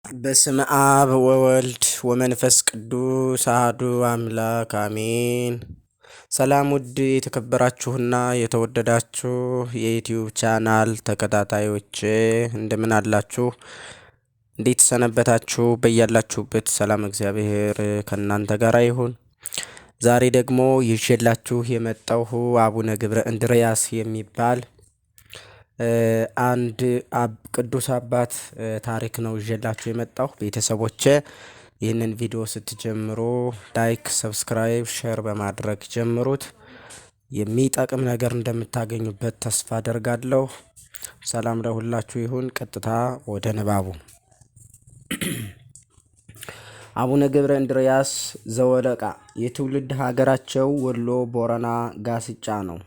በስመ አብ ወወልድ ወመንፈስ ቅዱስ አሐዱ አምላክ አሜን። ሰላም ውድ የተከበራችሁና የተወደዳችሁ የዩቲዩብ ቻናል ተከታታዮች እንደምን አላችሁ? እንዴት ሰነበታችሁ? በያላችሁበት ሰላም እግዚአብሔር ከእናንተ ጋር ይሁን። ዛሬ ደግሞ ይዤላችሁ የመጣሁ አቡነ ገብረ እንድርያስ የሚባል አንድ ቅዱስ አባት ታሪክ ነው ይዤላችሁ የመጣሁ። ቤተሰቦቼ ይህንን ቪዲዮ ስትጀምሩ ላይክ፣ ሰብስክራይብ፣ ሼር በማድረግ ጀምሩት። የሚጠቅም ነገር እንደምታገኙበት ተስፋ አደርጋለሁ። ሰላም ለሁላችሁ ይሁን። ቀጥታ ወደ ንባቡ። አቡነ ገብረ እንድርያስ ዘወለቃ የትውልድ ሀገራቸው ወሎ ቦረና ጋስጫ ነው።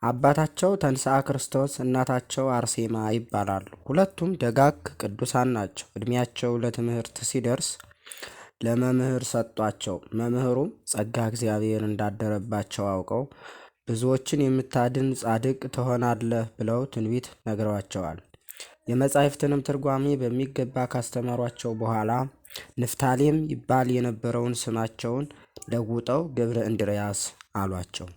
አባታቸው ተንሥአ ክርስቶስ እናታቸው አርሴማ ይባላሉ። ሁለቱም ደጋግ ቅዱሳን ናቸው። እድሜያቸው ለትምህርት ሲደርስ ለመምህር ሰጧቸው። መምህሩም ጸጋ እግዚአብሔር እንዳደረባቸው አውቀው ብዙዎችን የምታድን ጻድቅ ትሆናለህ ብለው ትንቢት ነግረዋቸዋል። የመጻሕፍትንም ትርጓሜ በሚገባ ካስተማሯቸው በኋላ ንፍታሌም ይባል የነበረውን ስማቸውን ለውጠው ገብረ እንድርያስ አሏቸው።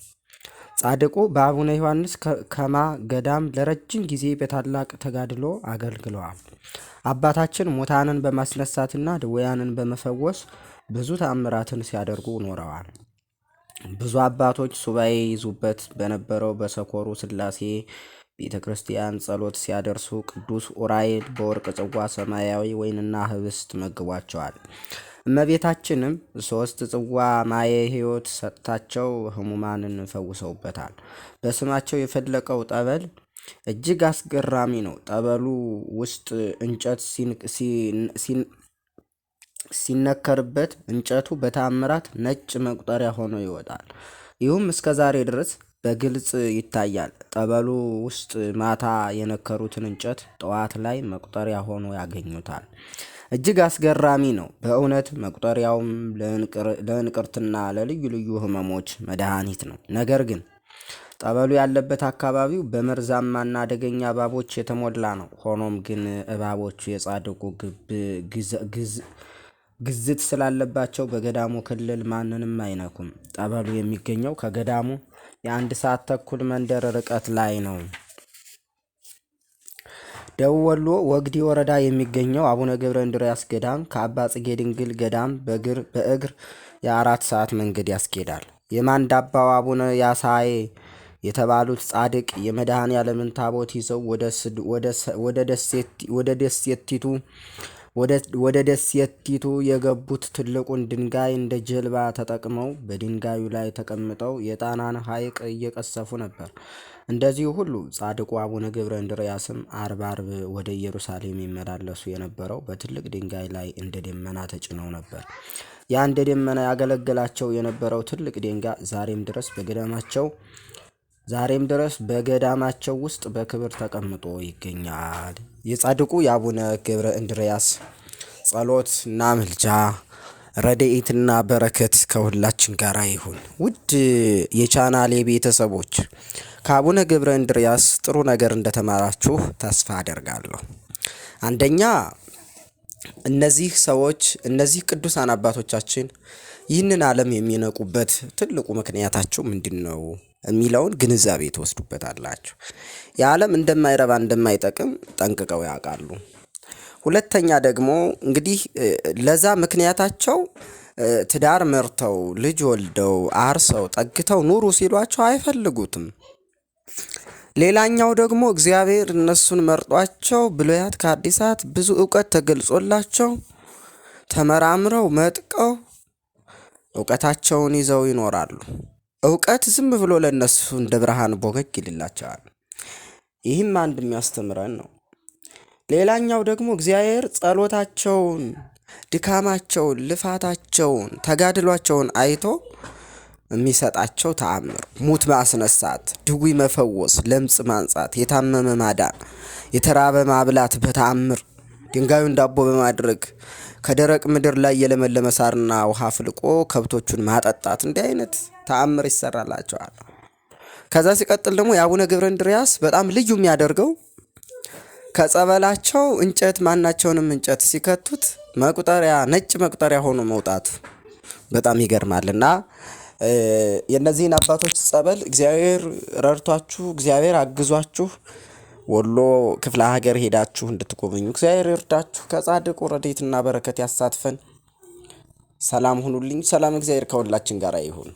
ጻድቁ በአቡነ ዮሐንስ ከማ ገዳም ለረጅም ጊዜ በታላቅ ተጋድሎ አገልግለዋል። አባታችን ሙታንን በማስነሳትና ድውያንን በመፈወስ ብዙ ተአምራትን ሲያደርጉ ኖረዋል። ብዙ አባቶች ሱባኤ ይዙበት በነበረው በሰኮሩ ሥላሴ ቤተ ክርስቲያን ጸሎት ሲያደርሱ ቅዱስ ኡራኤል በወርቅ ጽዋ ሰማያዊ ወይንና ህብስት መግቧቸዋል። እመቤታችንም 3 ጽዋ ማየ ሕይወት ሰጥታቸው ህሙማንን ፈውሰውበታል። በስማቸው የፈለቀው ጠበል እጅግ አስገራሚ ነው። ጠበሉ ውስጥ እንጨት ሲነከርበት እንጨቱ በታምራት ነጭ መቁጠሪያ ሆኖ ይወጣል። ይህም እስከ ዛሬ ድረስ በግልጽ ይታያል። ጠበሉ ውስጥ ማታ የነከሩትን እንጨት ጠዋት ላይ መቁጠሪያ ሆኖ ያገኙታል። እጅግ አስገራሚ ነው በእውነት። መቁጠሪያውም ለእንቅርትና ለልዩ ልዩ ህመሞች መድኃኒት ነው። ነገር ግን ጠበሉ ያለበት አካባቢው በመርዛማና አደገኛ እባቦች የተሞላ ነው። ሆኖም ግን እባቦቹ የጻድቁ ግዝት ስላለባቸው በገዳሙ ክልል ማንንም አይነኩም። ጠበሉ የሚገኘው ከገዳሙ የ1 ሰዓት ተኩል መንደር ርቀት ላይ ነው። ደቡብ ወሎ ወግዲ ወረዳ የሚገኘው አቡነ ገብረ እንድርያስ ገዳም ከአባ ጽጌ ድንግል ገዳም በእግር የ4 ሰዓት መንገድ ያስኬዳል። የማንዳባው አቡነ ያሳዬ የተባሉት ጻድቅ የመድኃኔ ዓለምን ታቦት ይዘው ወደ ደሴቲቱ የገቡት ትልቁን ድንጋይ እንደ ጀልባ ተጠቅመው በድንጋዩ ላይ ተቀምጠው የጣናን ሐይቅ እየቀሰፉ ነበር። እንደዚሁ ሁሉ ጻድቁ አቡነ ገብረ እንድርያስም አርብ ወደ ኢየሩሳሌም ይመላለሱ የነበረው በትልቅ ድንጋይ ላይ እንደ ደመና ተጭነው ነበር። ያ እንደ ደመና ያገለግላቸው የነበረው ትልቅ ድንጋይ ዛሬም ድረስ በገዳማቸው ውስጥ በክብር ተቀምጦ ይገኛል። የጻድቁ የአቡነ ገብረ እንድርያስ ጸሎትና ምልጃ ረድኤትና በረከት ከሁላችን ጋር ይሁን። ውድ የቻናሌ ቤተሰቦች ከአቡነ ገብረ እንድርያስ ጥሩ ነገር እንደተማራችሁ ተስፋ አደርጋለሁ። አንደኛ እነዚህ ቅዱሳን አባቶቻችን ይህንን ዓለም የሚነቁበት ትልቁ ምክንያታቸው ምንድን ነው የሚለውን ግንዛቤ ትወስዱበታላችሁ። የዓለም እንደማይረባ እንደማይጠቅም ጠንቅቀው ያውቃሉ። ሁለተኛ ደግሞ እንግዲህ ለዛ ምክንያታቸው ትዳር መርተው ልጅ ወልደው አርሰው ጠግተው ኑሩ ሲሏቸው አይፈልጉትም። ሌላኛው ደግሞ እግዚአብሔር እነሱን መርጧቸው ብሉያት ከአዲሳት ብዙ እውቀት ተገልጾላቸው ተመራምረው መጥቀው እውቀታቸውን ይዘው ይኖራሉ። እውቀት ዝም ብሎ ለነሱ እንደ ብርሃን ቦገግ ይልላቸዋል። ይህም አንድ የሚያስተምረን ነው። ሌላኛው ደግሞ እግዚአብሔር ጸሎታቸውን፣ ድካማቸውን፣ ልፋታቸውን፣ ተጋድሏቸውን አይቶ የሚሰጣቸው ተአምር ሙት ማስነሳት፣ ድውይ መፈወስ፣ ለምጽ ማንጻት፣ የታመመ ማዳን፣ የተራበ ማብላት በተአምር ድንጋዩን ዳቦ በማድረግ ከደረቅ ምድር ላይ የለመለመ ሳርና ውሃ ፍልቆ ከብቶቹን ማጠጣት፣ እንዲህ አይነት ተአምር ይሰራላቸዋል። ከዛ ሲቀጥል ደግሞ የአቡነ ገብረ እንድርያስ በጣም ልዩ የሚያደርገው ከጸበላቸው እንጨት ማናቸውንም እንጨት ሲከቱት መቁጠሪያ ነጭ መቁጠሪያ ሆኖ መውጣቱ በጣም ይገርማልና የእነዚህን አባቶች ጸበል እግዚአብሔር ረድቷችሁ እግዚአብሔር አግዟችሁ ወሎ ክፍለ ሀገር ሄዳችሁ እንድትጎበኙ እግዚአብሔር ይርዳችሁ። ከጻድቁ ረድኤትና በረከት ያሳትፈን። ሰላም ሁኑልኝ። ሰላም እግዚአብሔር ከሁላችን ጋር ይሁን።